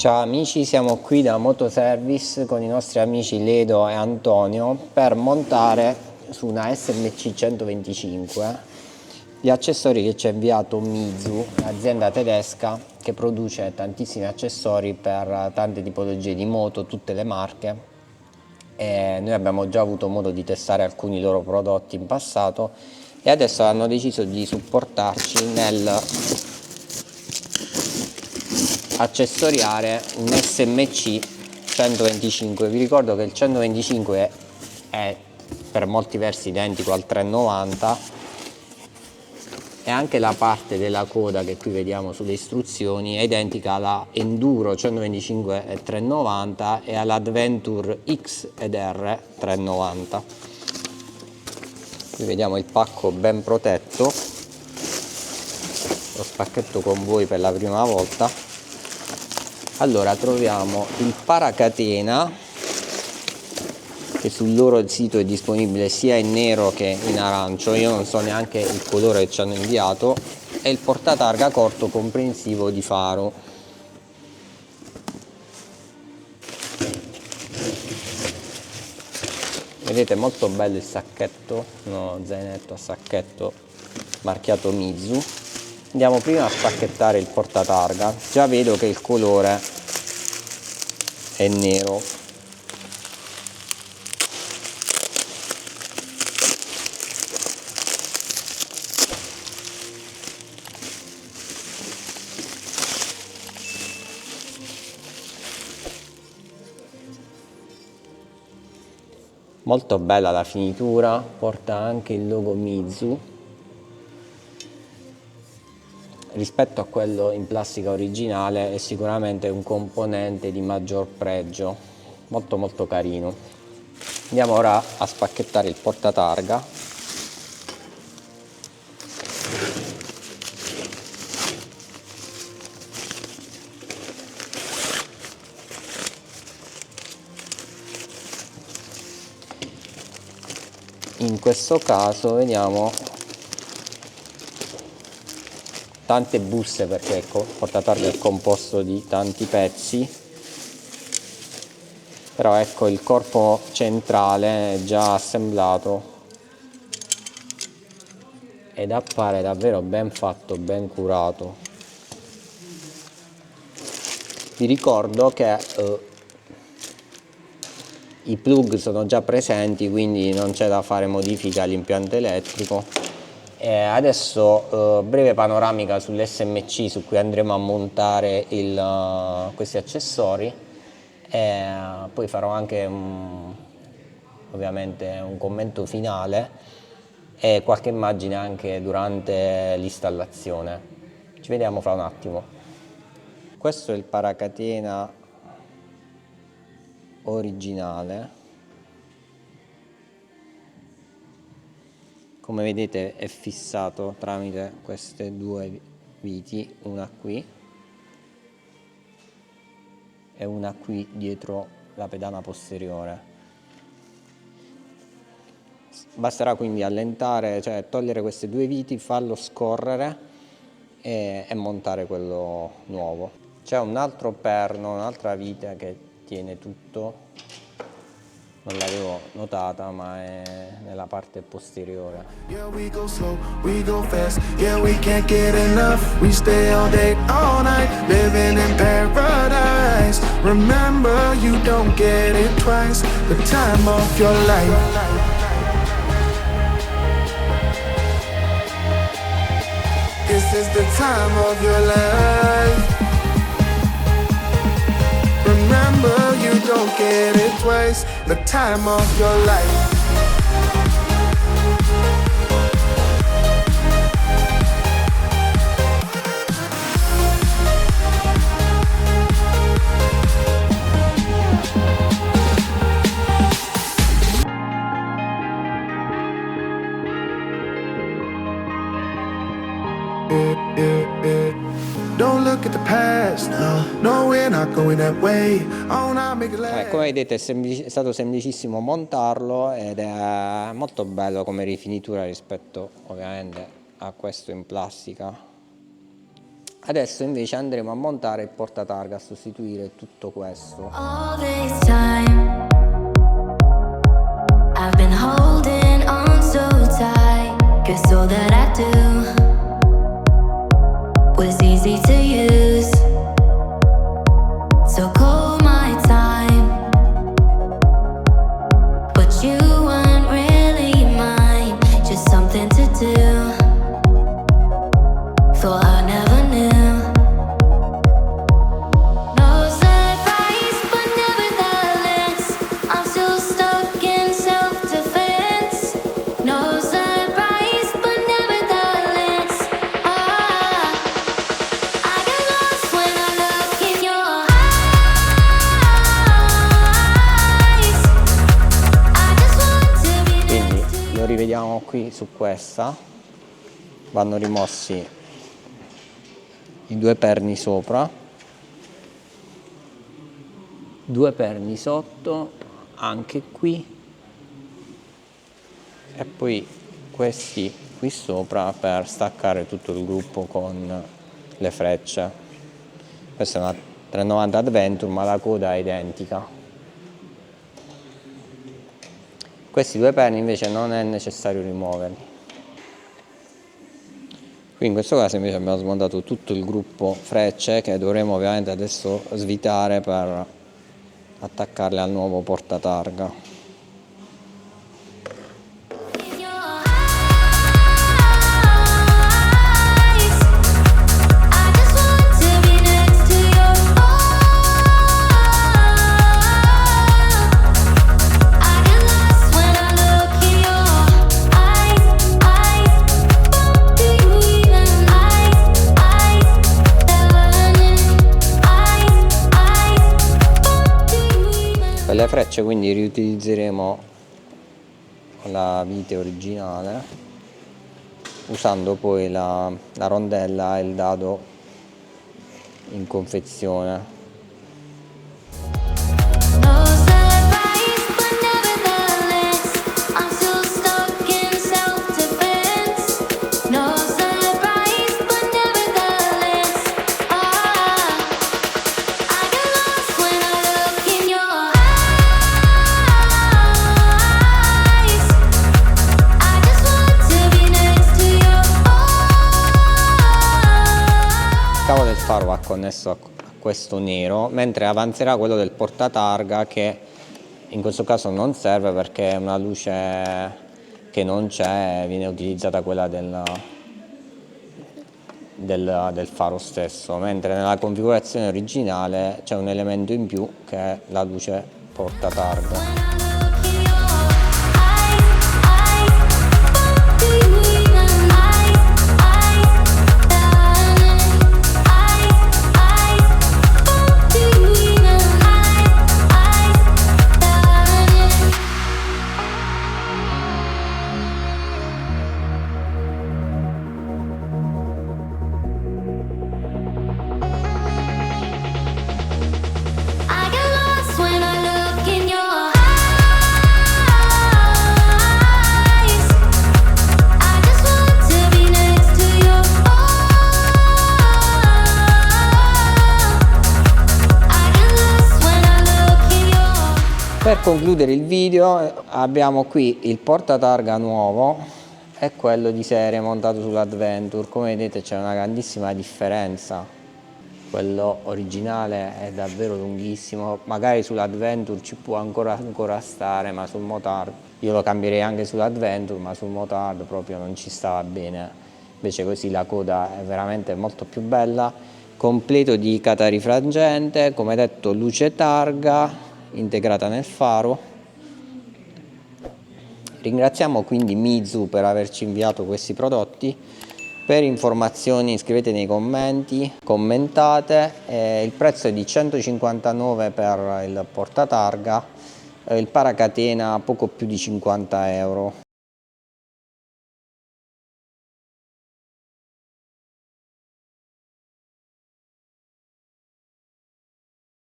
Ciao amici, siamo qui da Motoservice con i nostri amici Ledo e Antonio per montare su una SMC 125 gli accessori che ci ha inviato Mizu, un'azienda tedesca che produce tantissimi accessori per tante tipologie di moto, tutte le marche, e noi abbiamo già avuto modo di testare alcuni loro prodotti in passato e adesso hanno deciso di supportarci nel accessoriare un SMC 125. Vi ricordo che il 125 è per molti versi identico al 390 e anche la parte della coda che qui vediamo sulle istruzioni è identica alla Enduro 125 e 390 e all'Adventure X ed R 390. Qui vediamo il pacco ben protetto, lo spacchetto con voi per la prima volta. Allora troviamo il paracatena che sul loro sito è disponibile sia in nero che in arancio, io non so neanche il colore che ci hanno inviato, e il portatarga corto comprensivo di faro. Vedete, molto bello il sacchetto, uno zainetto a sacchetto marchiato Mizu. Andiamo prima a spacchettare il portatarga, già vedo che il colore è nero. Molto bella la finitura, porta anche il logo Mizu. Rispetto a quello in plastica originale è sicuramente un componente di maggior pregio, molto carino. Andiamo ora a spacchettare il portatarga. In questo caso vediamo tante buste perché il portatarga è composto di tanti pezzi, però ecco il corpo centrale è già assemblato ed appare davvero ben fatto, ben curato. Vi ricordo che i plug sono già presenti, quindi non c'è da fare modifiche all'impianto elettrico. Adesso breve panoramica sull'SMC su cui andremo a montare questi accessori, e poi farò anche ovviamente un commento finale e qualche immagine anche durante l'installazione. Ci vediamo fra un attimo. Questo è il paracatena originale. Come vedete è fissato tramite queste due viti, una qui e una qui dietro la pedana posteriore. Basterà quindi allentare, cioè togliere queste due viti, farlo scorrere e montare quello nuovo. C'è un altro perno, un'altra vite che tiene tutto. Non l'avevo notata, ma è nella parte posteriore. Yeah, we go slow, we go fast. Yeah, we can't get enough. We stay all day, all night, living in paradise. Remember, you don't get it twice. The time of your life. This is the time of your life. Remember, you don't get it twice. The time of your life. Don't look at the past, no, we're not going that way. Oh, now make it last. Come vedete è stato semplicissimo montarlo ed è molto bello come rifinitura rispetto ovviamente a questo in plastica. Adesso invece andremo a montare il portatarga, a sostituire tutto questo. All this time I've been holding on so tight, 'cause all that I do was easy to use. So call my time, but you weren't really mine, just something to do. Thought I never knew. No surprise, but nevertheless, I'm still stuck in self-defense. No surprise, but nevertheless, I get lost when I look in your eyes. I just want to be Quindi next to lo rivediamo qui su questa, vanno rimossi i due perni sopra, due perni sotto anche qui, e poi questi qui sopra per staccare tutto il gruppo con le frecce. Questa è una 390 Adventure, ma la coda è identica. Questi due perni invece non è necessario rimuoverli. Qui in questo caso invece abbiamo smontato tutto il gruppo frecce, che dovremo ovviamente adesso svitare per attaccarle al nuovo portatarga. in your eyes. I just want to be next to your I get lost when I look in your eyes. Do you even Per le frecce quindi riutilizzeremo la vite originale, usando poi la rondella e il dado in confezione. No surprise, but nevertheless, I'm still stuck in self-defense. No surprise, but nevertheless, I get lost when I look in your eyes. I just want to be next to your Il cavo del faro va connesso a questo nero, mentre avanzerà quello del portatarga, che in questo caso non serve perché è una luce che non c'è, viene utilizzata quella del faro stesso, mentre nella configurazione originale c'è un elemento in più che è la luce portatarga. When I look in your eyes, do you even do you even I get lost when I look in your eyes. I just want to be next to your I get lost when I look in your Per concludere il video abbiamo qui il portatarga nuovo e quello di serie montato sull'Adventure. Come vedete c'è una grandissima differenza, quello originale è davvero lunghissimo, magari sull'Adventure ci può ancora stare, ma sul motard io lo cambierei anche sull'Adventure, ma sul motard proprio non ci stava bene. Invece così la coda è veramente molto più bella, completo di catarifrangente, come detto luce targa integrata nel faro. Ringraziamo quindi Mizu per averci inviato questi prodotti. Per informazioni scrivete nei commenti, commentate. Il prezzo è di 159 per il portatarga, il paracatena poco più di 50 euro.